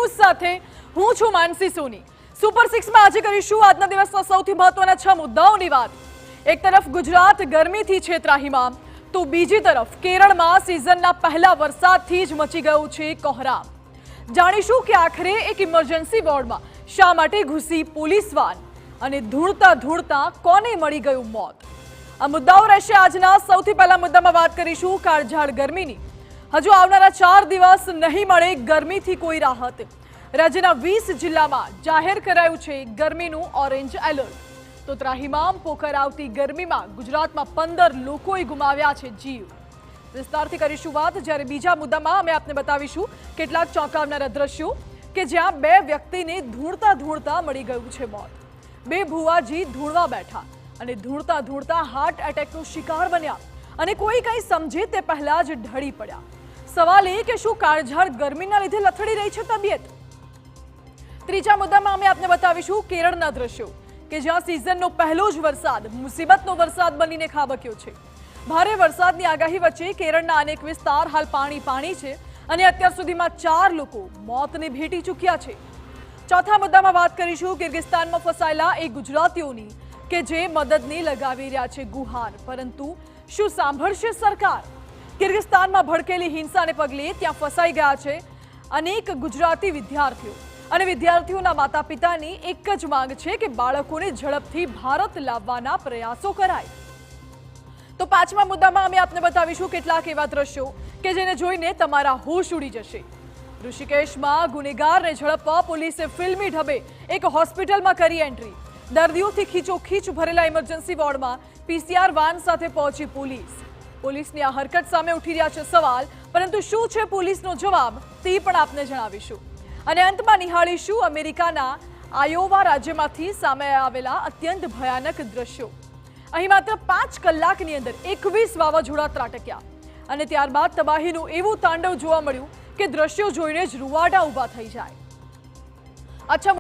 News સાથે હું છું માનસી સોની। સુપર 6 માં આજે કરીશું આજના દિવસના સૌથી મહત્વના 6 મુદ્દાઓની વાત। એક તરફ ગુજરાત ગરમીથી છે ત્રાહિમામ, તો બીજી તરફ કેરળમાં સિઝનના પહેલા વરસાદથી જ મચી ગયું છે કોહરામ। જાણીશું કે આખરે એક ઇમરજન્સી વોર્ડમાં શા માટે ઘૂસી પોલીસ વાન અને ધૂળતા ધૂળતા કોને મળી ગયું મોત। આ મુદ્દાઓ રહેશે આજના સૌથી પહેલા મુદ્દામાં વાત કરીશું કાળઝાળ ગરમીની। હજુ આવનારા 4 દિવસ નહીં મળે ગરમીથી કોઈ રાહત। રાજ્યના 20 જિલ્લામાં જાહેર કરાયું છે ગરમીનું ઓરેન્જ એલર્ટ। તો ત્રાહિમામ પોખર આવતી ગરમીમાં ગુજરાતમાં 15 લોકોએ ગુમાવ્યા છે જીવ। વિસ્તારથી કરીશું વાત। જ્યારે બીજા મુદ્દામાં અમે આપને બતાવીશું કેટલાક ચોંકાવનારા દ્રશ્યો કે જ્યાં 2 વ્યક્તિને ધૂળતા ધૂળતા મળી ગયું છે મોત। 2 ભુવાજી ધૂળવા બેઠા અને ધૂળતા ધૂળતા હાર્ટ એટેકનો શિકાર બન્યા અને કોઈ કંઈ સમજે તે પહેલા જ ઢળી પડ્યા। સવાલ એ કે શું કાળઝાળ ગરમીના લીધે લથડી રહી છે તબિયત। ત્રીજા મુદ્દામાં અમે આપને બતાવીશું કેરળના દ્રશ્યો કે જ્યાં સિઝનનો પહેલો જ વરસાદ મુસીબતનો વરસાદ બનીને ખાબક્યો છે। ભારે વરસાદની આગાહી વચ્ચે કેરળના અનેક વિસ્તાર હાલ પાણી છે અને અત્યાર સુધીમાં 4 લોકો મોતને ભેટી ચૂક્યા છે। ચોથા મુદ્દામાં વાત કરીશું કિર્ગિસ્તાનમાં ફસાયેલા એક ગુજરાતીઓની કે જે મદદની લગાવી રહ્યા છે ગુહાર, પરંતુ શું સાંભળશે સરકાર। કિર્ગિસ્તાનમાં ભડકેલી હિંસાને પગલે ત્યાં ફસાઈ ગયા છે અનેક ગુજરાતી વિદ્યાર્થીઓ અને વિદ્યાર્થીઓના માતા પિતાની એક જ માંગ છે કે બાળકોને ઝડપથી ભારત લાવવાના પ્રયાસો કરાય। તો પાંચમા મુદ્દામાં અમે આપને બતાવીશું કેટલાક એવા દ્રશ્યો કે જેને જોઈને તમારા હોશ ઉડી જશે। ઋષિકેશમાં ગુનેગારને ઝડપવા પોલીસે ફિલ્મી ઢબે એક હોસ્પિટલમાં કરી એન્ટ્રી। દર્દીઓથી ખીચોખીચ ભરેલા ઇમરજન્સી વોર્ડમાં પીસીઆર વાન સાથે પહોંચી પોલીસ। પોલીસની આ હરકત સામે ઉઠી રહ્યા છે સવાલ, પરંતુ શું છે પોલીસનો જવાબ તે પણ આપને જણાવીશું। અને અંતમાં નિહાળીશું અમેરિકાના આયોવા રાજ્યમાંથી સામે આવેલા અત્યંત ભયાનક દ્રશ્યો। અહીં માત્ર 5 કલાકની અંદર 21 વાવાઝોડા ત્રાટક્યા અને ત્યારબાદ તબાહીનું એવું તાંડવ જોવા મળ્યું કે દ્રશ્યો જોઈને જ રૂવાડા ઊભા થઈ જાય। અચ્છા।